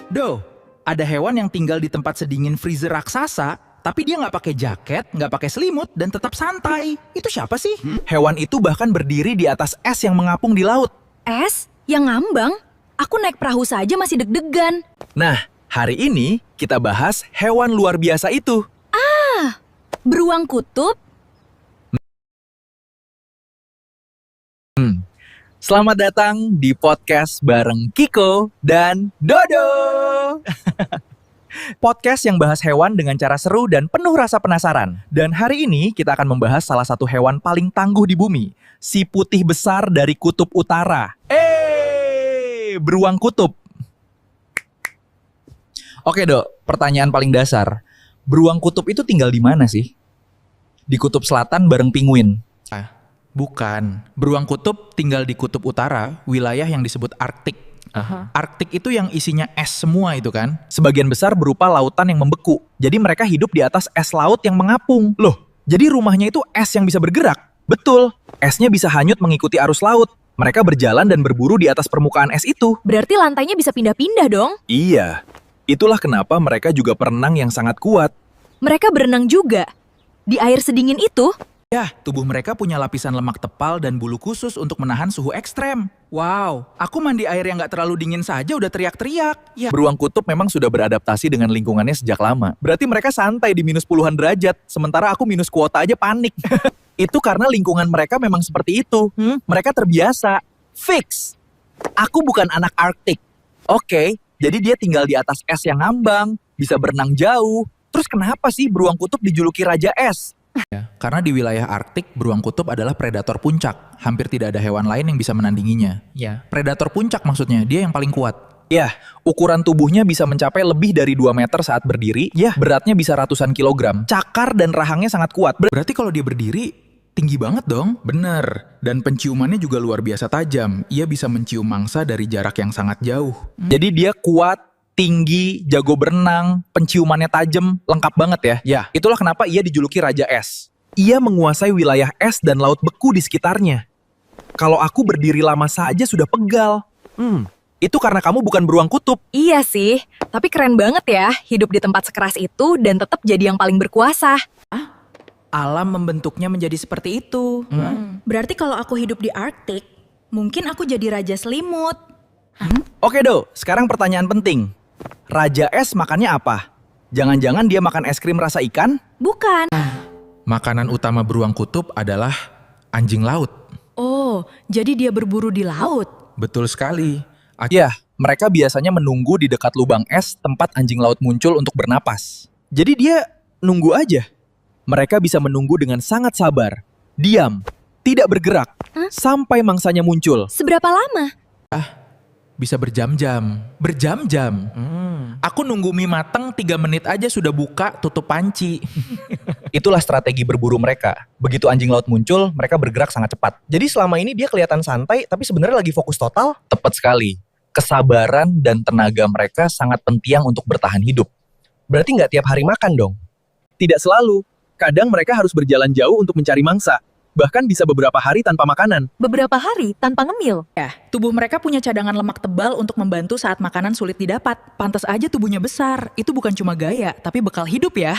Do, ada hewan yang tinggal di tempat sedingin freezer raksasa, tapi dia nggak pakai jaket, nggak pakai selimut, dan tetap santai. Itu siapa sih? Hewan itu bahkan berdiri di atas es yang mengapung di laut. Es? Yang ngambang? Aku naik perahu saja masih deg-degan. Nah, hari ini kita bahas hewan luar biasa itu. Beruang kutub? Selamat datang di podcast bareng Kiko dan Dodo. Podcast yang bahas hewan dengan cara seru dan penuh rasa penasaran. Dan hari ini kita akan membahas salah satu hewan paling tangguh di bumi. Si putih besar dari kutub utara. Beruang kutub. Oke Dok, pertanyaan paling dasar. Beruang kutub itu tinggal di mana sih? Di kutub selatan bareng penguin. Bukan. Beruang kutub tinggal di kutub utara, wilayah yang disebut Arktik. Arktik itu yang isinya es semua itu kan? Sebagian besar berupa lautan yang membeku. Jadi mereka hidup di atas es laut yang mengapung. Loh, jadi rumahnya itu es yang bisa bergerak? Betul. Esnya bisa hanyut mengikuti arus laut. Mereka berjalan dan berburu di atas permukaan es itu. Berarti lantainya bisa pindah-pindah dong? Iya. Itulah kenapa mereka juga perenang yang sangat kuat. Mereka berenang juga? Di air sedingin itu? Ya, tubuh mereka punya lapisan lemak tebal dan bulu khusus untuk menahan suhu ekstrem. Wow, aku mandi air yang nggak terlalu dingin saja udah teriak-teriak. Ya, Beruang kutub memang sudah beradaptasi dengan lingkungannya sejak lama. Berarti mereka santai di minus puluhan derajat, sementara aku minus kuota aja panik. Itu karena lingkungan mereka memang seperti itu. Mereka terbiasa. Fix. Aku bukan anak Arktik. Oke, jadi dia tinggal di atas es yang ngambang, bisa berenang jauh. Terus kenapa sih beruang kutub dijuluki Raja Es? karena di wilayah Arktik, beruang kutub adalah predator puncak. Hampir tidak ada hewan lain yang bisa menandinginya. Ya, predator puncak maksudnya, dia yang paling kuat. Ya, ukuran tubuhnya bisa mencapai lebih dari 2 meter saat berdiri. Ya, beratnya bisa ratusan kilogram. Cakar dan rahangnya sangat kuat. Berarti kalau dia berdiri, tinggi banget dong? Bener. Dan penciumannya juga luar biasa tajam. Ia bisa mencium mangsa dari jarak yang sangat jauh. Jadi dia kuat, tinggi, jago berenang, penciumannya tajam, lengkap banget ya. Ya. Itulah kenapa ia dijuluki Raja Es. Ia menguasai wilayah es dan laut beku di sekitarnya. Kalau aku berdiri lama saja sudah pegal. Itu karena kamu bukan beruang kutub. Iya sih, tapi keren banget ya hidup di tempat sekeras itu dan tetap jadi yang paling berkuasa. Alam membentuknya menjadi seperti itu. Berarti kalau aku hidup di Arktik, mungkin aku jadi raja selimut. Oke Do, sekarang pertanyaan penting. Raja Es makannya apa? Jangan-jangan dia makan es krim rasa ikan? Bukan. Makanan utama beruang kutub adalah anjing laut. Oh, jadi dia berburu di laut. Betul sekali. Ya, mereka biasanya menunggu di dekat lubang es tempat anjing laut muncul untuk bernapas. Jadi dia nunggu aja. Mereka bisa menunggu dengan sangat sabar, diam, tidak bergerak, sampai mangsanya muncul. Seberapa lama? Bisa berjam-jam. Berjam-jam. Aku nunggu mie mateng 3 menit aja sudah buka, tutup panci. Itulah strategi berburu mereka. Begitu anjing laut muncul, mereka bergerak sangat cepat. Jadi selama ini dia kelihatan santai, tapi sebenarnya lagi fokus total. Tepat sekali. Kesabaran dan tenaga mereka sangat penting untuk bertahan hidup. Berarti nggak tiap hari makan dong? Tidak selalu. Kadang mereka harus berjalan jauh untuk mencari mangsa. Bahkan bisa beberapa hari tanpa makanan. Beberapa hari tanpa ngemil. Ya, tubuh mereka punya cadangan lemak tebal untuk membantu saat makanan sulit didapat. Pantas aja tubuhnya besar. Itu bukan cuma gaya, tapi bekal hidup ya.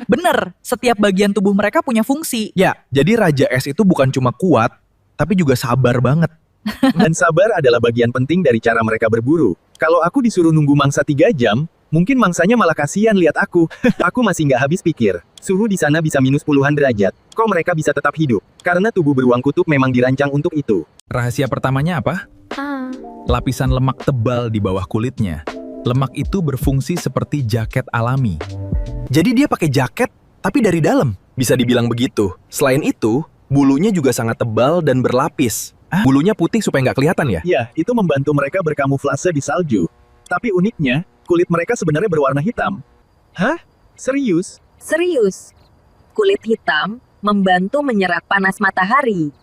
Bener, setiap bagian tubuh mereka punya fungsi. Ya, jadi Raja Es itu bukan cuma kuat, tapi juga sabar banget. Dan sabar adalah bagian penting dari cara mereka berburu. Kalau aku disuruh nunggu mangsa 3 jam, mungkin mangsanya malah kasihan lihat aku. Aku masih nggak habis pikir. Suhu di sana bisa minus puluhan derajat. Kok mereka bisa tetap hidup? Karena tubuh beruang kutub memang dirancang untuk itu. Rahasia pertamanya apa? Lapisan lemak tebal di bawah kulitnya. Lemak itu berfungsi seperti jaket alami. Jadi dia pakai jaket, tapi dari dalam. Bisa dibilang begitu. Selain itu, bulunya juga sangat tebal dan berlapis. Bulunya putih supaya nggak kelihatan ya? Ya, itu membantu mereka berkamuflase di salju. Tapi uniknya, kulit mereka sebenarnya berwarna hitam. Hah? Serius? Serius, kulit hitam membantu menyerap panas matahari.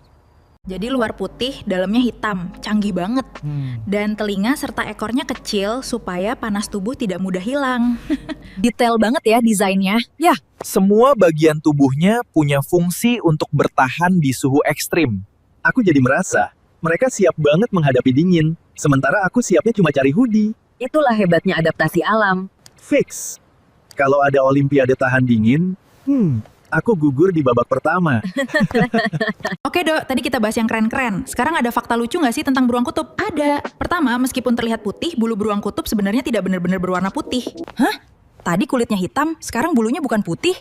Jadi luar putih, dalamnya hitam. Canggih banget. Dan telinga serta ekornya kecil supaya panas tubuh tidak mudah hilang. Detail banget ya desainnya. Ya, Semua bagian tubuhnya punya fungsi untuk bertahan di suhu ekstrim. Aku jadi merasa, mereka siap banget menghadapi dingin. Sementara aku siapnya cuma cari hoodie. Itulah hebatnya adaptasi alam. Fix. Kalau ada olimpiade tahan dingin, aku gugur di babak pertama. Oke Dok, tadi kita bahas yang keren-keren. Sekarang ada fakta lucu nggak sih tentang beruang kutub? Ada. Pertama, meskipun terlihat putih, bulu beruang kutub sebenarnya tidak benar-benar berwarna putih. Hah? Tadi kulitnya hitam, sekarang bulunya bukan putih?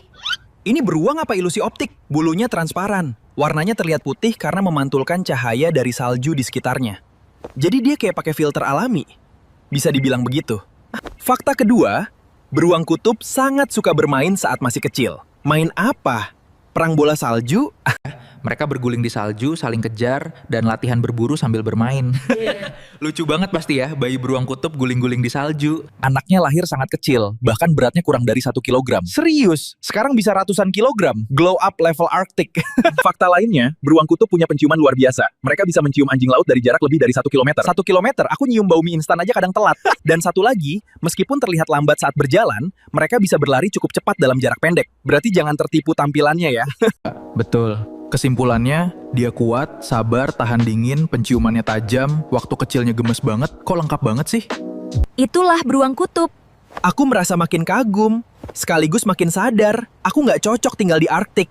Ini beruang apa ilusi optik? Bulunya transparan. Warnanya terlihat putih karena memantulkan cahaya dari salju di sekitarnya. Jadi dia kayak pakai filter alami. Bisa dibilang begitu. Fakta kedua, beruang kutub sangat suka bermain saat masih kecil. Main apa? Perang bola salju? Mereka berguling di salju, saling kejar, dan latihan berburu sambil bermain. Lucu banget pasti ya, bayi beruang kutub guling-guling di salju. Anaknya lahir sangat kecil, bahkan beratnya kurang dari 1 kilogram. Serius, sekarang bisa ratusan kilogram. Glow up level Arctic. Fakta lainnya, beruang kutub punya penciuman luar biasa. Mereka bisa mencium anjing laut dari jarak lebih dari 1 kilometer. 1 kilometer, aku nyium bau mie instan aja kadang telat. Dan satu lagi, meskipun terlihat lambat saat berjalan, mereka bisa berlari cukup cepat dalam jarak pendek. Berarti jangan tertipu tampilannya ya. Betul. Kesimpulannya, dia kuat, sabar, tahan dingin, penciumannya tajam, waktu kecilnya gemes banget, kok lengkap banget sih? Itulah beruang kutub. Aku merasa makin kagum, sekaligus makin sadar, aku nggak cocok tinggal di Arktik.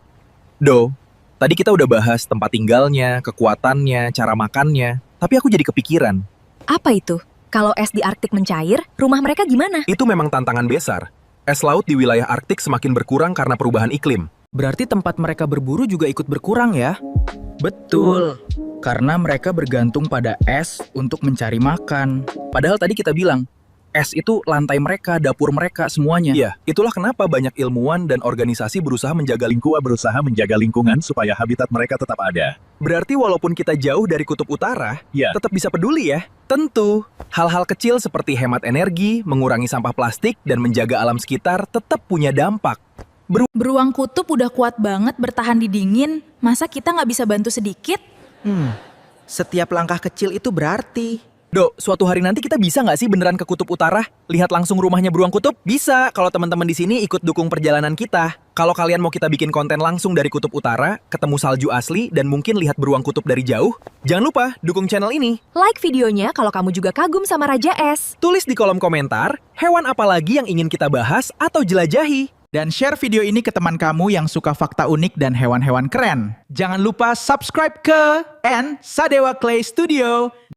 Tadi kita udah bahas tempat tinggalnya, kekuatannya, cara makannya, tapi aku jadi kepikiran. Apa itu? Kalau es di Arktik mencair, rumah mereka gimana? Itu memang tantangan besar. Es laut di wilayah Arktik semakin berkurang karena perubahan iklim. Berarti tempat mereka berburu juga ikut berkurang ya? Betul. Karena mereka bergantung pada es untuk mencari makan. Padahal tadi kita bilang, es itu lantai mereka, dapur mereka, semuanya. Iya, itulah kenapa banyak ilmuwan dan organisasi berusaha menjaga lingkungan supaya habitat mereka tetap ada. Berarti walaupun kita jauh dari kutub utara, Ya. tetap bisa peduli ya. Tentu, hal-hal kecil seperti hemat energi, mengurangi sampah plastik, dan menjaga alam sekitar tetap punya dampak. Beruang kutub udah kuat banget bertahan di dingin, masa kita nggak bisa bantu sedikit? Setiap langkah kecil itu berarti. Suatu hari nanti kita bisa nggak sih beneran ke kutub utara? Lihat langsung rumahnya beruang kutub? Bisa, kalau teman-teman di sini ikut dukung perjalanan kita. Kalau kalian mau kita bikin konten langsung dari kutub utara, ketemu salju asli, dan mungkin lihat beruang kutub dari jauh, jangan lupa dukung channel ini. Like videonya kalau kamu juga kagum sama Raja Es. Tulis di kolom komentar, hewan apa lagi yang ingin kita bahas atau jelajahi. Dan share video ini ke teman kamu yang suka fakta unik dan hewan-hewan keren. Jangan lupa subscribe ke Sadewa Clay Studio.